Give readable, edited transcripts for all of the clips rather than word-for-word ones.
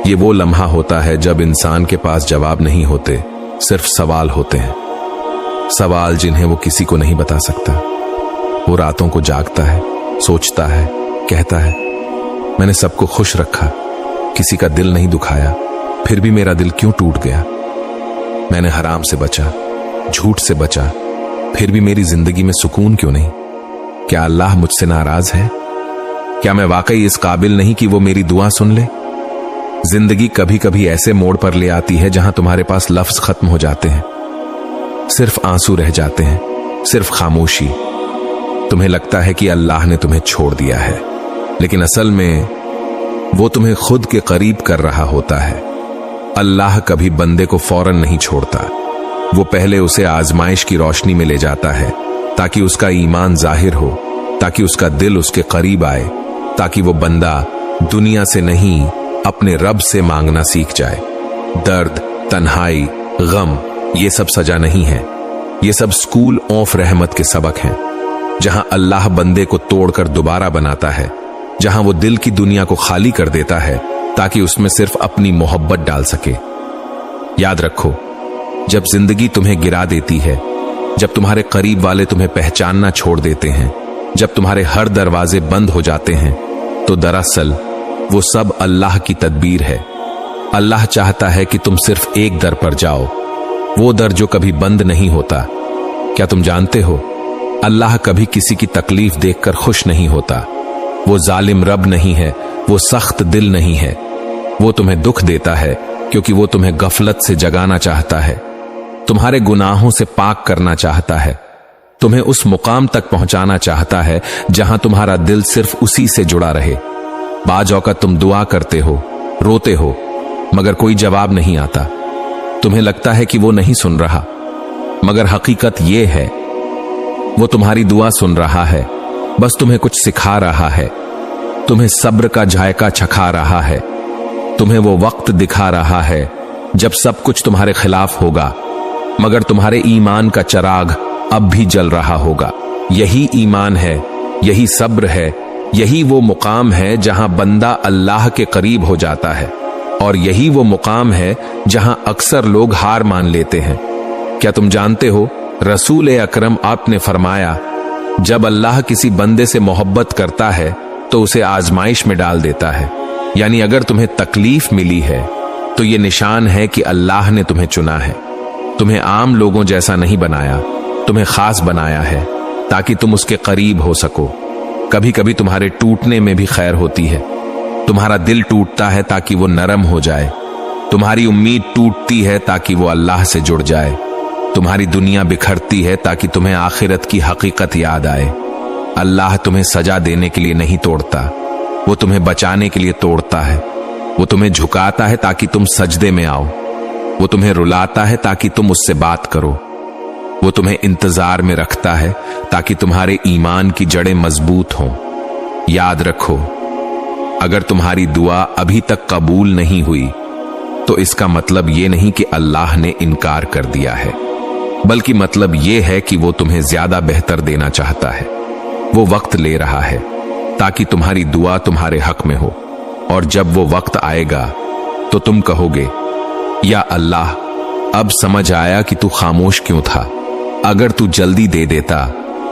یہ وہ لمحہ ہوتا ہے جب انسان کے پاس جواب نہیں ہوتے، صرف سوال ہوتے ہیں، سوال جنہیں وہ کسی کو نہیں بتا سکتا۔ وہ راتوں کو جاگتا ہے، سوچتا ہے، کہتا ہے میں نے سب کو خوش رکھا، کسی کا دل نہیں دکھایا، پھر بھی میرا دل کیوں ٹوٹ گیا؟ میں نے حرام سے بچا، جھوٹ سے بچا، پھر بھی میری زندگی میں سکون کیوں نہیں؟ کیا اللہ مجھ سے ناراض ہے؟ کیا میں واقعی اس قابل نہیں کہ وہ میری دعا سن لے؟ زندگی کبھی کبھی ایسے موڑ پر لے آتی ہے جہاں تمہارے پاس لفظ ختم ہو جاتے ہیں، صرف آنسو رہ جاتے ہیں، صرف خاموشی۔ تمہیں لگتا ہے کہ اللہ نے تمہیں چھوڑ دیا ہے، لیکن اصل میں وہ تمہیں خود کے قریب کر رہا ہوتا ہے۔ اللہ کبھی بندے کو فوراً نہیں چھوڑتا، وہ پہلے اسے آزمائش کی روشنی میں لے جاتا ہے تاکہ اس کا ایمان ظاہر ہو، تاکہ اس کا دل اس کے قریب آئے، تاکہ وہ بندہ دنیا سے نہیں اپنے رب سے مانگنا سیکھ جائے۔ درد، تنہائی، غم، یہ سب سزا نہیں ہے، یہ سب اسکول آف رحمت کے سبق ہیں، جہاں اللہ بندے کو توڑ کر دوبارہ بناتا ہے، جہاں وہ دل کی دنیا کو خالی کر دیتا ہے تاکہ اس میں صرف اپنی محبت ڈال سکے۔ یاد رکھو، جب زندگی تمہیں گرا دیتی ہے، جب تمہارے قریب والے تمہیں پہچاننا چھوڑ دیتے ہیں، جب تمہارے ہر دروازے بند ہو جاتے ہیں، تو دراصل وہ سب اللہ کی تدبیر ہے۔ اللہ چاہتا ہے کہ تم صرف ایک در پر جاؤ، وہ در جو کبھی بند نہیں ہوتا۔ کیا تم جانتے ہو، اللہ کبھی کسی کی تکلیف دیکھ کر خوش نہیں ہوتا۔ وہ ظالم رب نہیں ہے، وہ سخت دل نہیں ہے، وہ تمہیں دکھ دیتا ہے کیونکہ وہ تمہیں غفلت سے جگانا چاہتا ہے، تمہارے گناہوں سے پاک کرنا چاہتا ہے، تمہیں اس مقام تک پہنچانا چاہتا ہے جہاں تمہارا دل صرف اسی سے جڑا رہے۔ بعض اوقات تم دعا کرتے ہو، روتے ہو، مگر کوئی جواب نہیں آتا۔ تمہیں لگتا ہے کہ وہ نہیں سن رہا، مگر حقیقت یہ ہے وہ تمہاری دعا سن رہا ہے، بس تمہیں کچھ سکھا رہا ہے، تمہیں صبر کا ذائقہ چکھا رہا ہے، تمہیں وہ وقت دکھا رہا ہے جب سب کچھ تمہارے خلاف ہوگا، مگر تمہارے ایمان کا چراغ اب بھی جل رہا ہوگا۔ یہی ایمان ہے، یہی صبر ہے، یہی وہ مقام ہے جہاں بندہ اللہ کے قریب ہو جاتا ہے، اور یہی وہ مقام ہے جہاں اکثر لوگ ہار مان لیتے ہیں۔ کیا تم جانتے ہو، رسول اکرم آپ نے فرمایا، جب اللہ کسی بندے سے محبت کرتا ہے تو اسے آزمائش میں ڈال دیتا ہے، یعنی اگر تمہیں تکلیف ملی ہے تو یہ نشان ہے کہ اللہ نے تمہیں چنا ہے، تمہیں عام لوگوں جیسا نہیں بنایا، تمہیں خاص بنایا ہے تاکہ تم اس کے قریب ہو سکو۔ کبھی کبھی تمہارے ٹوٹنے میں بھی خیر ہوتی ہے، تمہارا دل ٹوٹتا ہے تاکہ وہ نرم ہو جائے، تمہاری امید ٹوٹتی ہے تاکہ وہ اللہ سے جڑ جائے، تمہاری دنیا بکھرتی ہے تاکہ تمہیں آخرت کی حقیقت یاد آئے۔ اللہ تمہیں سزا دینے کے لیے نہیں توڑتا، وہ تمہیں بچانے کے لیے توڑتا ہے، وہ تمہیں جھکاتا ہے تاکہ تم سجدے میں آؤ، وہ تمہیں رلاتا ہے تاکہ تم اس سے بات کرو، وہ تمہیں انتظار میں رکھتا ہے تاکہ تمہارے ایمان کی جڑیں مضبوط ہوں۔ یاد رکھو، اگر تمہاری دعا ابھی تک قبول نہیں ہوئی تو اس کا مطلب یہ نہیں کہ اللہ نے انکار کر دیا ہے، بلکہ مطلب یہ ہے کہ وہ تمہیں زیادہ بہتر دینا چاہتا ہے۔ وہ وقت لے رہا ہے تاکہ تمہاری دعا تمہارے حق میں ہو، اور جب وہ وقت آئے گا تو تم کہو گے، یا اللہ، اب سمجھ آیا کہ تو خاموش کیوں تھا، اگر تو جلدی دے دیتا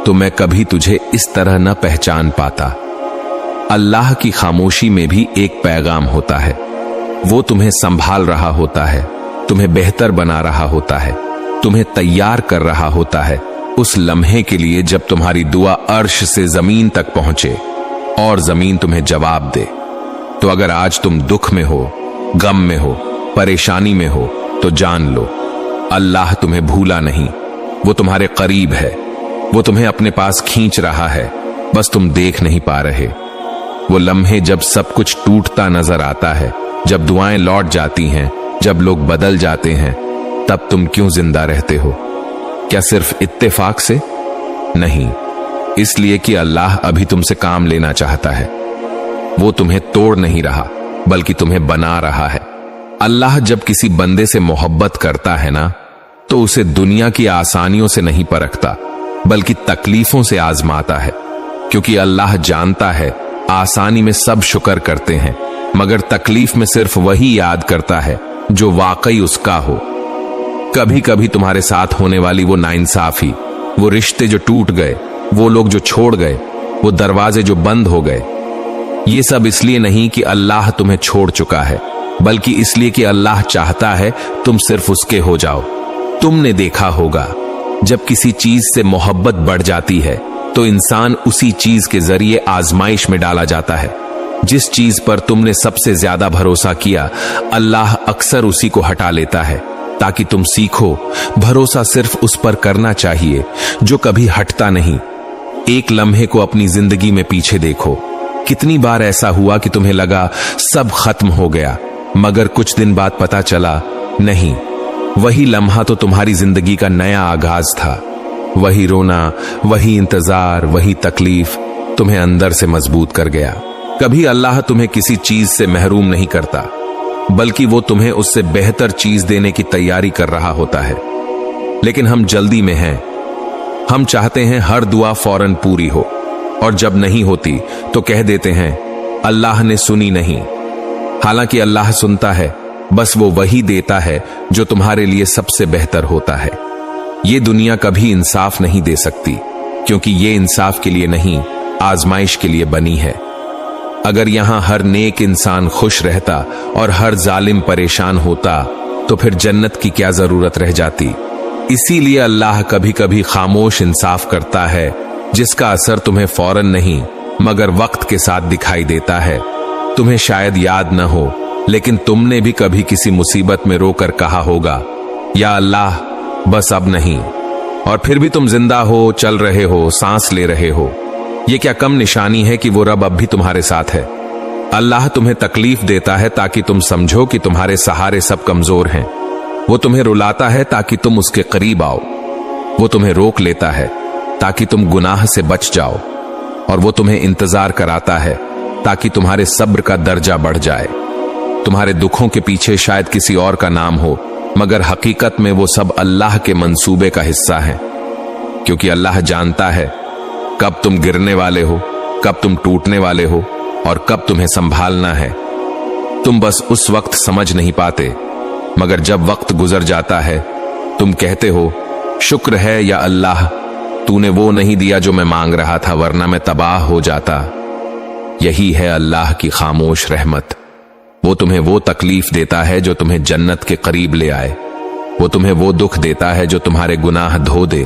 تو میں کبھی تجھے اس طرح نہ پہچان پاتا۔ اللہ کی خاموشی میں بھی ایک پیغام ہوتا ہے، وہ تمہیں سنبھال رہا ہوتا ہے، تمہیں بہتر بنا رہا ہوتا ہے، تمہیں تیار کر رہا ہوتا ہے اس لمحے کے لیے جب تمہاری دعا عرش سے زمین تک پہنچے اور زمین تمہیں جواب دے۔ تو اگر آج تم دکھ میں ہو، غم میں ہو، پریشانی میں ہو، تو جان لو، اللہ تمہیں بھولا نہیں، وہ تمہارے قریب ہے، وہ تمہیں اپنے پاس کھینچ رہا ہے، بس تم دیکھ نہیں پا رہے۔ وہ لمحے جب سب کچھ ٹوٹتا نظر آتا ہے، جب دعائیں لوٹ جاتی ہیں، جب لوگ بدل جاتے ہیں، تب تم کیوں زندہ رہتے ہو؟ کیا صرف اتفاق سے؟ نہیں، اس لیے کہ اللہ ابھی تم سے کام لینا چاہتا ہے۔ وہ تمہیں توڑ نہیں رہا بلکہ تمہیں بنا رہا ہے۔ اللہ جب کسی بندے سے محبت کرتا ہے نا تو اسے دنیا کی آسانیوں سے نہیں پرکھتا بلکہ تکلیفوں سے آزماتا ہے، کیونکہ اللہ جانتا ہے آسانی میں سب شکر کرتے ہیں मगर तकलीफ में सिर्फ वही याद करता है जो वाकई उसका हो। कभी कभी तुम्हारे साथ होने वाली वो नाइंसाफी, वो रिश्ते जो टूट गए, वो लोग जो छोड़ गए, वो दरवाजे जो बंद हो गए, ये सब इसलिए नहीं कि अल्लाह तुम्हें छोड़ चुका है, बल्कि इसलिए कि अल्लाह चाहता है तुम सिर्फ उसके हो जाओ। तुमने देखा होगा, जब किसी चीज से मोहब्बत बढ़ जाती है तो इंसान उसी चीज के जरिए आजमाइश में डाला जाता है। जिस चीज पर तुमने सबसे ज्यादा भरोसा किया, अल्लाह अक्सर उसी को हटा लेता है ताकि तुम सीखो भरोसा सिर्फ उस पर करना चाहिए जो कभी हटता नहीं। एक लम्हे को अपनी जिंदगी में पीछे देखो, कितनी बार ऐसा हुआ कि तुम्हें लगा सब खत्म हो गया, मगर कुछ दिन बाद पता चला नहीं, वही लम्हा तो तुम्हारी जिंदगी का नया आगाज था। वही रोना, वही इंतजार, वही तकलीफ तुम्हें अंदर से मजबूत कर गया। कभी अल्लाह तुम्हें किसी चीज से महरूम नहीं करता, बल्कि वो तुम्हें उससे बेहतर चीज देने की तैयारी कर रहा होता है। लेकिन हम जल्दी में हैं, हम चाहते हैं हर दुआ फौरन पूरी हो, और जब नहीं होती तो कह देते हैं अल्लाह ने सुनी नहीं। हालांकि अल्लाह सुनता है, बस वो वही देता है जो तुम्हारे लिए सबसे बेहतर होता है। ये दुनिया कभी इंसाफ नहीं दे सकती, क्योंकि ये इंसाफ के लिए नहीं, आजमाइश के लिए बनी है। अगर यहां हर नेक इंसान खुश रहता और हर जालिम परेशान होता तो फिर जन्नत की क्या जरूरत रह जाती। इसीलिए अल्लाह कभी कभी खामोश इंसाफ करता है, जिसका असर तुम्हें फौरन नहीं मगर वक्त के साथ दिखाई देता है। तुम्हें शायद याद न हो, लेकिन तुमने भी कभी किसी मुसीबत में रोकर कहा होगा, या अल्लाह बस अब नहीं, और फिर भी तुम जिंदा हो, चल रहे हो, सांस ले रहे हो। ये क्या कम निशानी है कि वो रब अब भी तुम्हारे साथ है। अल्लाह तुम्हें तकलीफ देता है ताकि तुम समझो कि तुम्हारे सहारे सब कमजोर हैं। वो तुम्हें रुलाता है ताकि तुम उसके करीब आओ। वो तुम्हें रोक लेता है ताकि तुम गुनाह से बच जाओ, और वो तुम्हें इंतजार कराता है ताकि तुम्हारे सब्र का दर्जा बढ़ जाए। तुम्हारे दुखों के पीछे शायद किसी और का नाम हो, मगर हकीकत में वो सब अल्लाह के मंसूबे का हिस्सा है, क्योंकि अल्लाह जानता है कब तुम गिरने वाले हो, कब तुम टूटने वाले हो, और कब तुम्हें संभालना है। तुम बस उस वक्त समझ नहीं पाते, मगर जब वक्त गुजर जाता है तुम कहते हो शुक्र है या अल्लाह, तूने वो नहीं दिया जो मैं मांग रहा था, वरना मैं तबाह हो जाता। यही है अल्लाह की खामोश रहमत। वो तुम्हें वो तकलीफ देता है जो तुम्हें जन्नत के करीब ले आए। वो तुम्हें वो दुख देता है जो तुम्हारे गुनाह धो दे,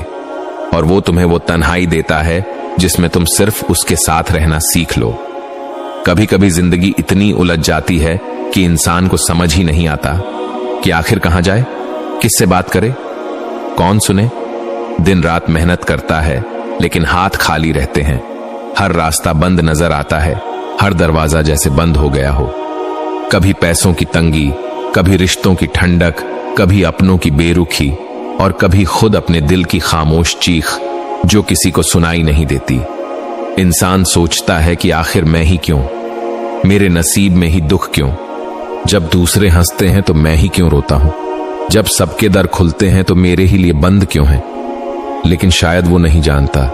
और वो तुम्हें वो तन्हाई देता है जिसमें तुम सिर्फ उसके साथ रहना सीख लो। कभी कभी जिंदगी इतनी उलझ जाती है कि इंसान को समझ ही नहीं आता कि आखिर कहां जाए, किससे बात करे, कौन सुने। दिन रात मेहनत करता है, लेकिन हाथ खाली रहते हैं। हर रास्ता बंद नजर आता है, हर दरवाजा जैसे बंद हो गया हो। कभी पैसों की तंगी, कभी रिश्तों की ठंडक, कभी अपनों की बेरुखी, और कभी खुद अपने दिल की खामोश चीख जो किसी को सुनाई नहीं देती। इंसान सोचता है कि आखिर मैं ही क्यों, मेरे नसीब में ही दुख क्यों। जब दूसरे हंसते हैं तो मैं ही क्यों रोता हूं, जब सबके दर खुलते हैं तो मेरे ही लिए बंद क्यों हैं। लेकिन शायद वो नहीं जानता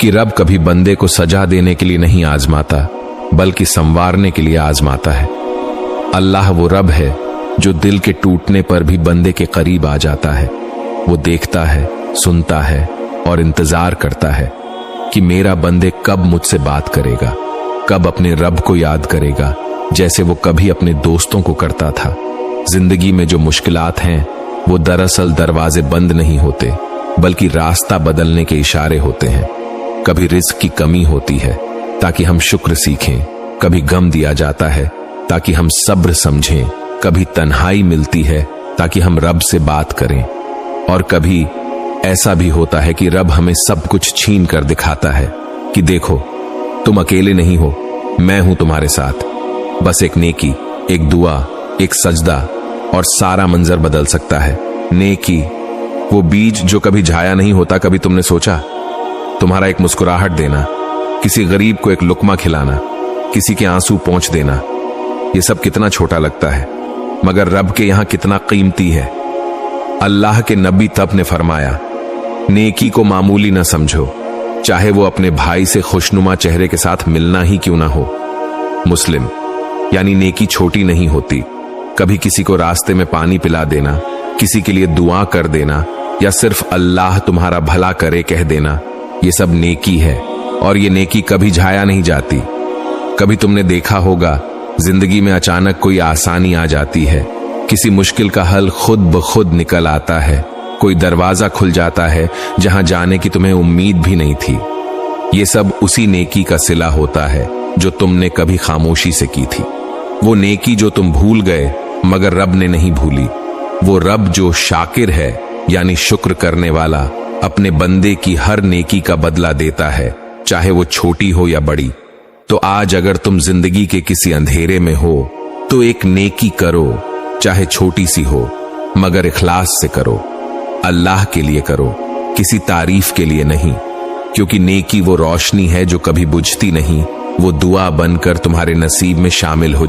कि रब कभी बंदे को सजा देने के लिए नहीं आजमाता, बल्कि संवारने के लिए आजमाता है। अल्लाह वो रब है जो दिल के टूटने पर भी बंदे के करीब आ जाता है। वो देखता है, सुनता है और इंतजार करता है कि मेरा बंदे कब मुझसे बात करेगा, कब अपने रब को याद करेगा, जैसे वो कभी अपने दोस्तों को करता था। जिंदगी में जो मुश्किलात हैं वो दरअसल दरवाजे बंद नहीं होते, बल्कि रास्ता बदलने के इशारे होते हैं। कभी रिस्क की कमी होती है ताकि हम शुक्र सीखें, कभी गम दिया जाता है ताकि हम सब्र समझें, कभी तन्हाई मिलती है ताकि हम रब से बात करें, और कभी ऐसा भी होता है कि रब हमें सब कुछ छीन कर दिखाता है कि देखो तुम अकेले नहीं हो, मैं हूं तुम्हारे साथ। बस एक नेकी, एक दुआ, एक सजदा, और सारा मंजर बदल सकता है। नेकी, वो बीज जो कभी झाया नहीं होता। कभी तुमने सोचा तुम्हारा एक मुस्कुराहट देना, किसी गरीब को एक लुकमा खिलाना, किसी के आंसू पोंछ देना, ये सब कितना छोटा लगता है, मगर रब के यहां कितना कीमती है। अल्लाह के नबी तब ने फरमाया, नेकी को मामूली न समझो, चाहे वो अपने भाई से खुशनुमा चेहरे के साथ मिलना ही क्यों ना हो। मुस्लिम। यानी नेकी छोटी नहीं होती। कभी किसी को रास्ते में पानी पिला देना, किसी के लिए दुआ कर देना, या सिर्फ अल्लाह तुम्हारा भला करे कह देना, ये सब नेकी है। और ये नेकी कभी झाया नहीं जाती। कभी तुमने देखा होगा जिंदगी में अचानक कोई आसानी आ जाती है, किसी मुश्किल का हल खुद ब खुद निकल आता है, कोई दरवाजा खुल जाता है जहां जाने की तुम्हें उम्मीद भी नहीं थी। ये सब उसी नेकी का सिला होता है जो तुमने कभी खामोशी से की थी। वो नेकी जो तुम भूल गए मगर रब ने नहीं भूली। वो रब जो शाकिर है यानी शुक्र करने वाला, अपने बंदे की हर नेकी का बदला देता है, चाहे वो छोटी हो या बड़ी। तो आज अगर तुम जिंदगी के किसी अंधेरे में हो तो एक नेकी करो, चाहे छोटी सी हो मगर इखलास से करो, अल्लाह के लिए करो, किसी तारीफ के लिए नहीं। क्योंकि नेकी वो रोशनी है जो कभी बुझती नहीं, वो दुआ बनकर तुम्हारे नसीब में शामिल हो